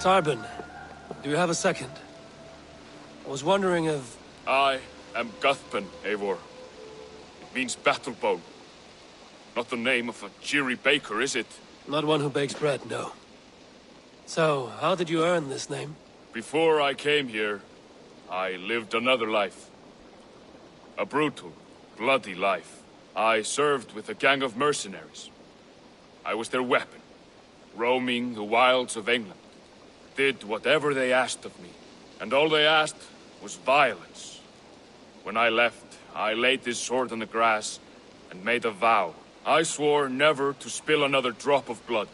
Tarbin, do you have a second? I was wondering if... I am Guthpen, Eivor. It means battle bone. Not the name of a cheery baker, is it? Not one who bakes bread, no. So, how did you earn this name? Before I came here, I lived another life. A brutal, bloody life. I served with a gang of mercenaries. I was their weapon, roaming the wilds of England. Did whatever they asked of me, and all they asked was violence. When I left, I laid this sword on the grass and made a vow. I swore never to spill another drop of blood,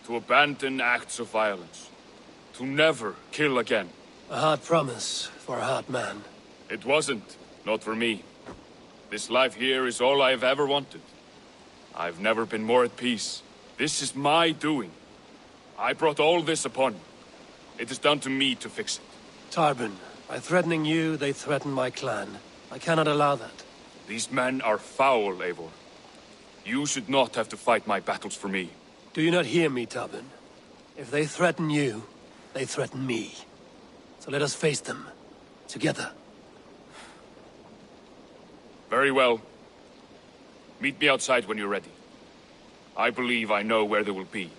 to abandon acts of violence, to never kill again. A hard promise for a hard man. It wasn't, not for me. This life here is all I've ever wanted. I've never been more at peace. This is my doing. I brought all this upon me. It is down to me to fix it. Tarbin, by threatening you, they threaten my clan. I cannot allow that. These men are foul, Eivor. You should not have to fight my battles for me. Do you not hear me, Tarbin? If they threaten you, they threaten me. So let us face them. Together. Very well. Meet me outside when you're ready. I believe I know where they will be.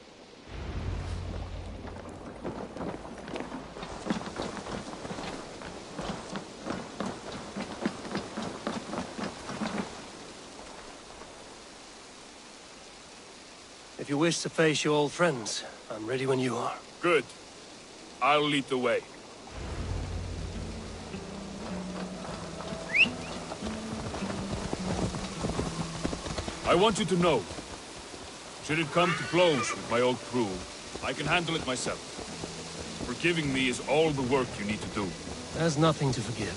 If you wish to face your old friends, I'm ready when you are. Good. I'll lead the way. I want you to know, should it come to blows with my old crew, I can handle it myself. Forgiving me is all the work you need to do. There's nothing to forgive.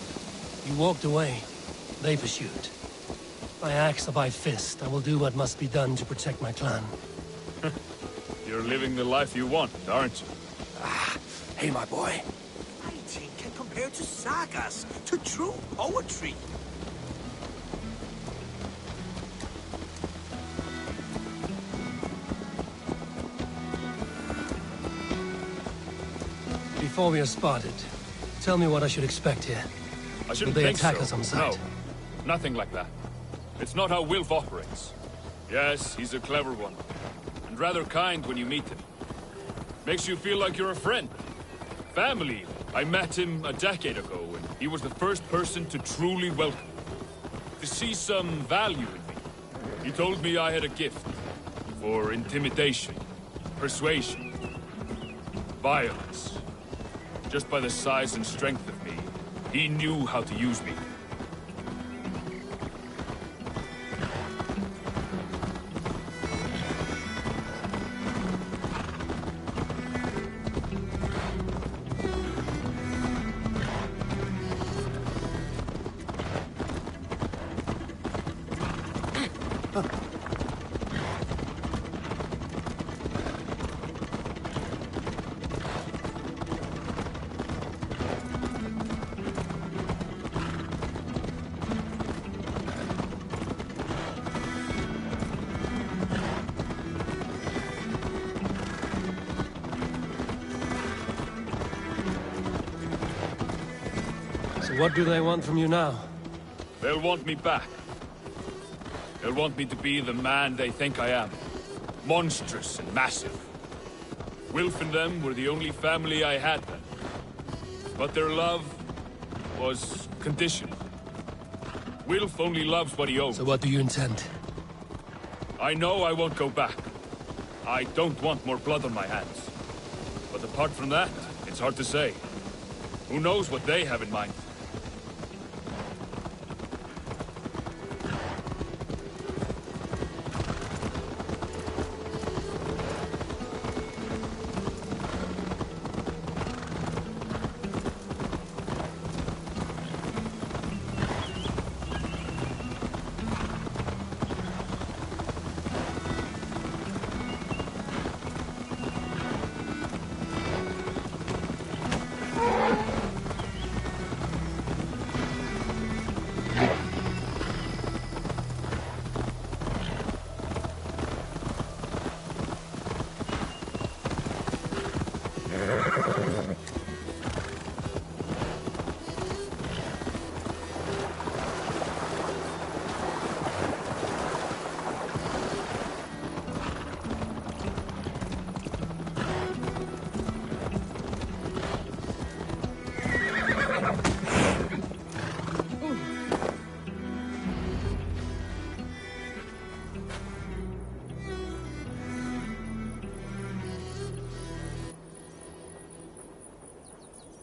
You walked away. They pursued. By axe or by fist, I will do what must be done to protect my clan. You're living the life you want, aren't you? Hey, my boy. Writing can compare to sagas, to true poetry. Before we are spotted, tell me what I should expect here. I shouldn't Will they think attack so. us on sight? No, nothing like that. It's not how Wilf operates. Yes, he's a clever one. And rather kind when you meet him. Makes you feel like you're a friend. Family. I met him a decade ago, and he was the first person to truly welcome me. To see some value in me. He told me I had a gift. For intimidation. Persuasion. Violence. Just by the size and strength of me, he knew how to use me. What do they want from you now? They'll want me back. They'll want me to be the man they think I am. Monstrous and massive. Wilf and them were the only family I had then. But their love was conditional. Wilf only loves what he owns. So what do you intend? I know I won't go back. I don't want more blood on my hands. But apart from that, it's hard to say. Who knows what they have in mind?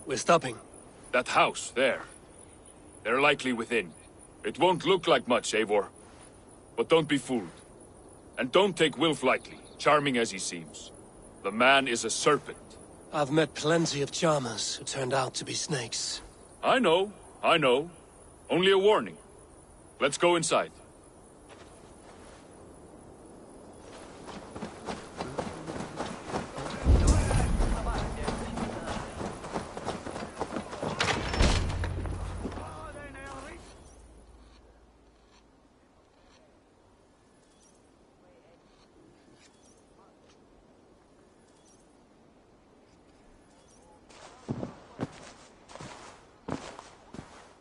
We're stopping. That house, there. They're likely within. It won't look like much, Eivor. But don't be fooled. And don't take Wilf lightly, charming as he seems. The man is a serpent. I've met plenty of charmers who turned out to be snakes. I know. Only a warning. Let's go inside.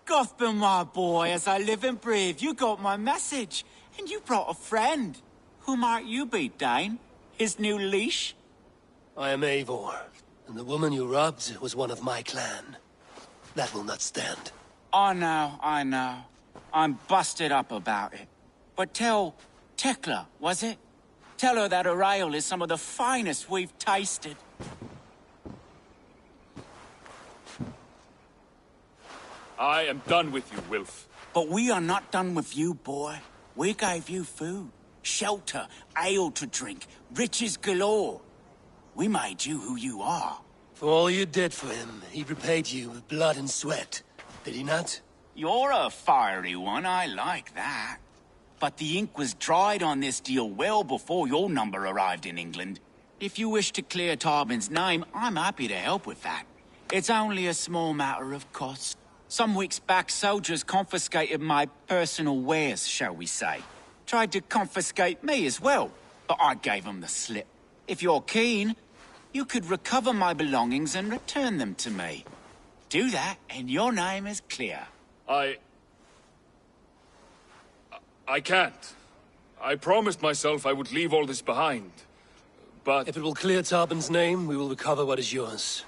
Gothman, my boy, as I live and breathe, you got my message. And you brought a friend. Who might you be, Dane? His new leash? I am Eivor, and the woman you robbed was one of my clan. That will not stand. I know. I'm busted up about it. But tell Tekla, was it? Tell her that her ale is some of the finest we've tasted. I am done with you, Wilf. But we are not done with you, boy. We gave you food, shelter, ale to drink, riches galore. We made you who you are. For all you did for him, he repaid you with blood and sweat. Did he not? You're a fiery one, I like that. But the ink was dried on this deal well before your number arrived in England. If you wish to clear Tarbin's name, I'm happy to help with that. It's only a small matter of cost. Some weeks back, soldiers confiscated my personal wares, shall we say. Tried to confiscate me as well, but I gave them the slip. If you're keen, you could recover my belongings and return them to me. Do that, and your name is clear. I can't. I promised myself I would leave all this behind. But... If it will clear Tarbin's name, we will recover what is yours.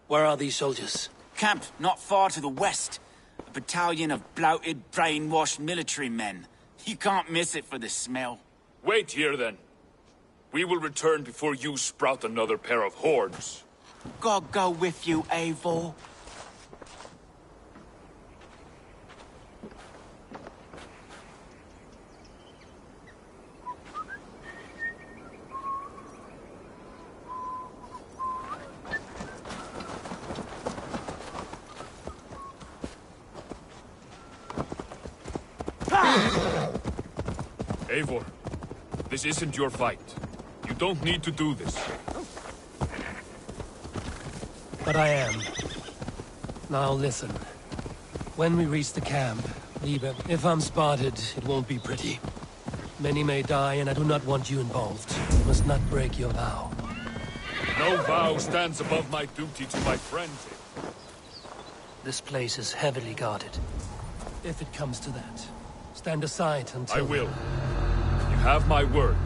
Where are these soldiers? Camped not far to the west. A battalion of bloated, brainwashed military men. You can't miss it for the smell. Wait here, then. We will return before you sprout another pair of hordes. God go with you, Eivor. Eivor, this isn't your fight. You don't need to do this. But I am. Now listen. When we reach the camp, even if I'm spotted, it won't be pretty. Many may die, and I do not want you involved. You must not break your vow. No vow stands above my duty to my friends. This place is heavily guarded. If it comes to that, stand aside until... I will. You have my word.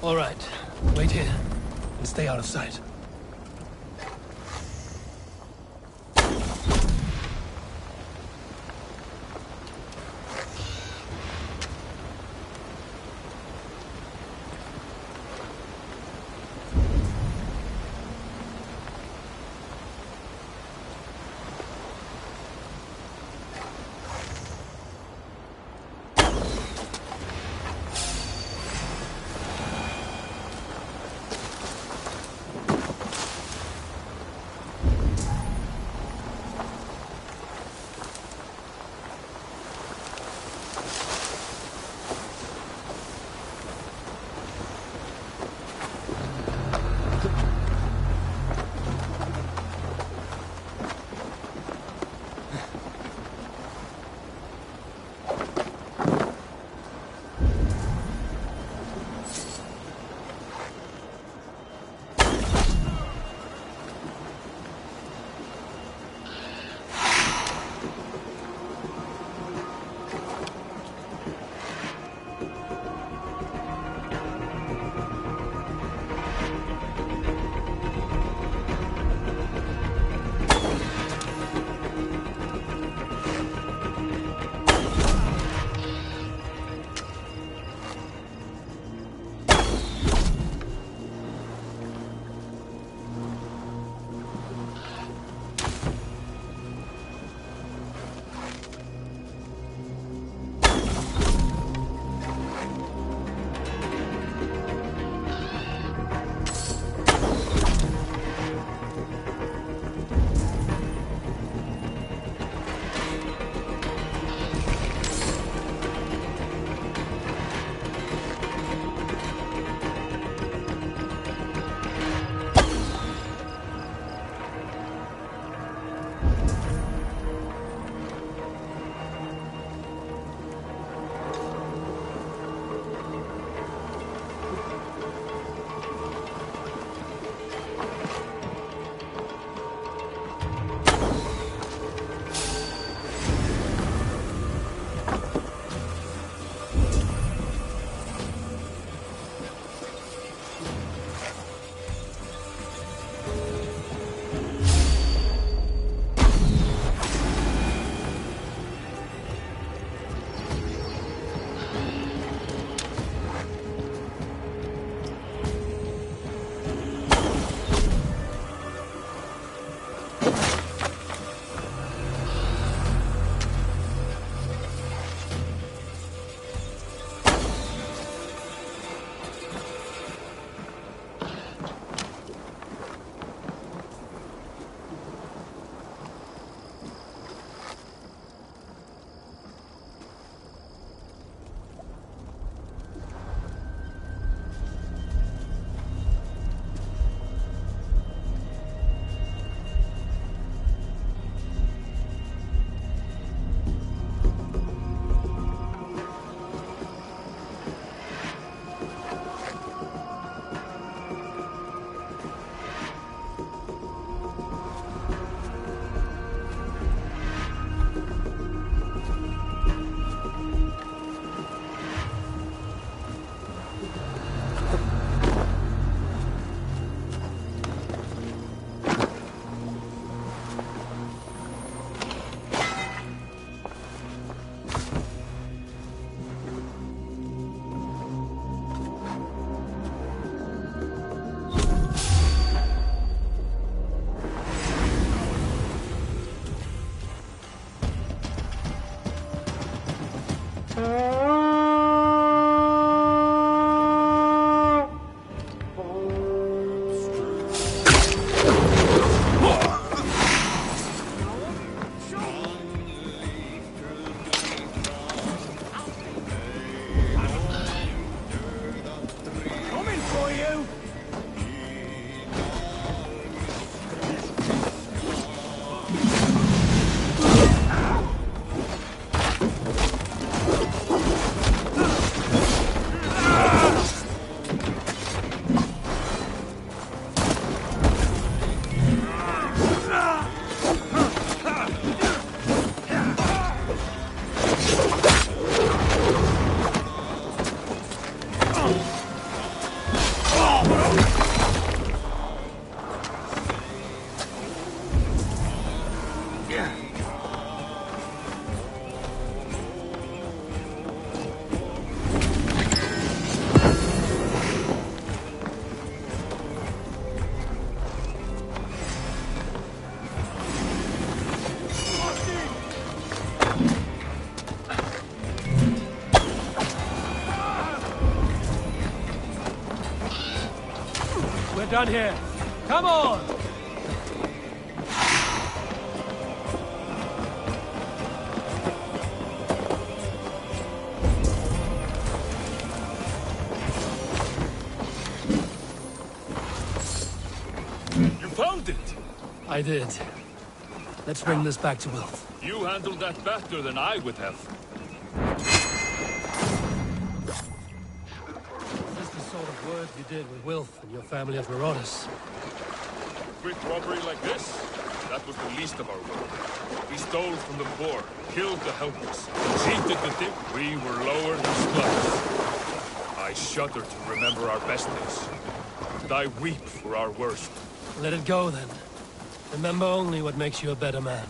All right. Wait here and stay out of sight. Down here. Come on! You found it! I did. Let's bring this back to Wilf. You handled that better than I would have. Is this the sort of work you did with Wilf and your family of marauders? Quick robbery like this? That was the least of our work. We stole from the poor, killed the helpless, cheated the thick. We were lower than slugs. I shudder to remember our best days. And I weep for our worst. Let it go, then. Remember only what makes you a better man.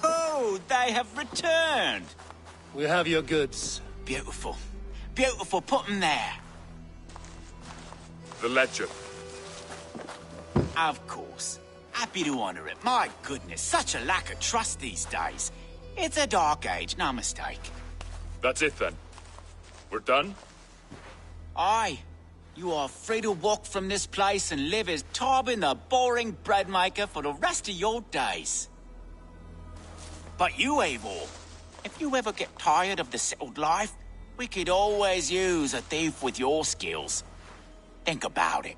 Oh, they have returned. We have your goods. Beautiful. Beautiful. Put them there. The ledger. Of course. Happy to honor it. My goodness, such a lack of trust these days. It's a dark age, no mistake. That's it then. We're done? Aye. You are free to walk from this place and live as Tobin the boring bread maker for the rest of your days. But you, Eivor, if you ever get tired of the settled life, we could always use a thief with your skills. Think about it.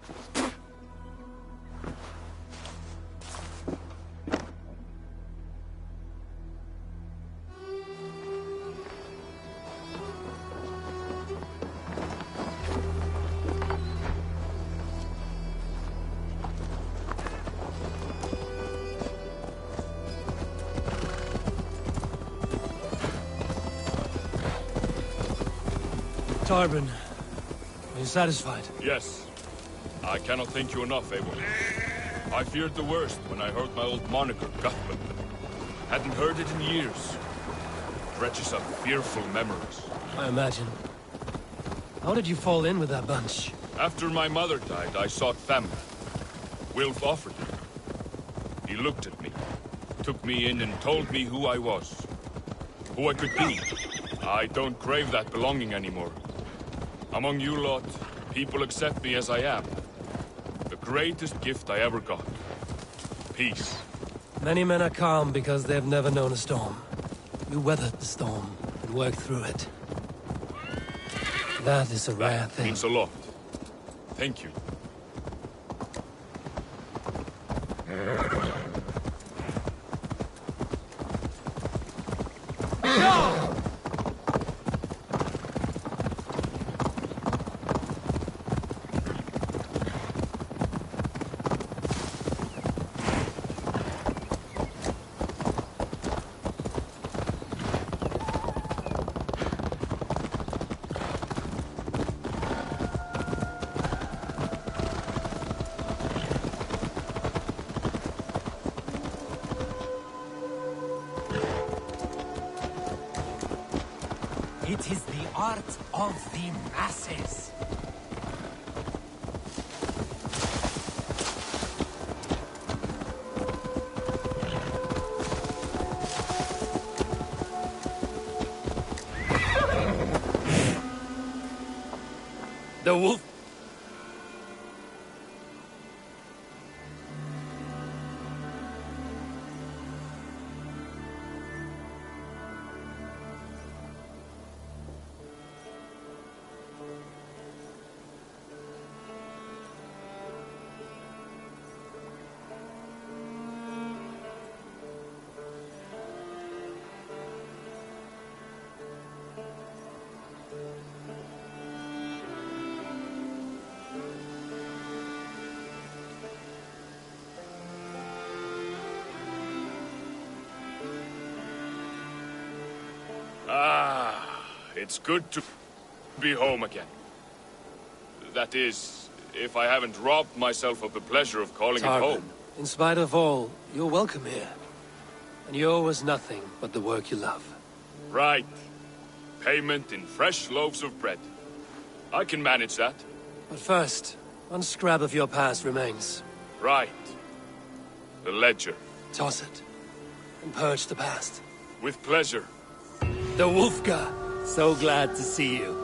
Tarbin, are you satisfied? Yes. I cannot thank you enough, Eivor. I feared the worst when I heard my old moniker, Guthman. Hadn't heard it in years. Dredges up fearful memories. I imagine. How did you fall in with that bunch? After my mother died, I sought family. Wilf offered it. He looked at me, took me in and told me who I was. Who I could be. I don't crave that belonging anymore. Among you lot, people accept me as I am. The greatest gift I ever got. Peace. Many men are calm because they've never known a storm. You weathered the storm and worked through it. That is a rare thing. Means a lot. Thank you. It is the art of the masses. The wolf? It's good to be home again. That is, if I haven't robbed myself of the pleasure of calling it Tarvin, home. in spite of all, you're welcome here. And you owe us nothing but the work you love. Right. Payment in fresh loaves of bread. I can manage that. But first, one scrap of your past remains. Right. The ledger. Toss it, and purge the past. With pleasure. The Wolfgar! So glad to see you.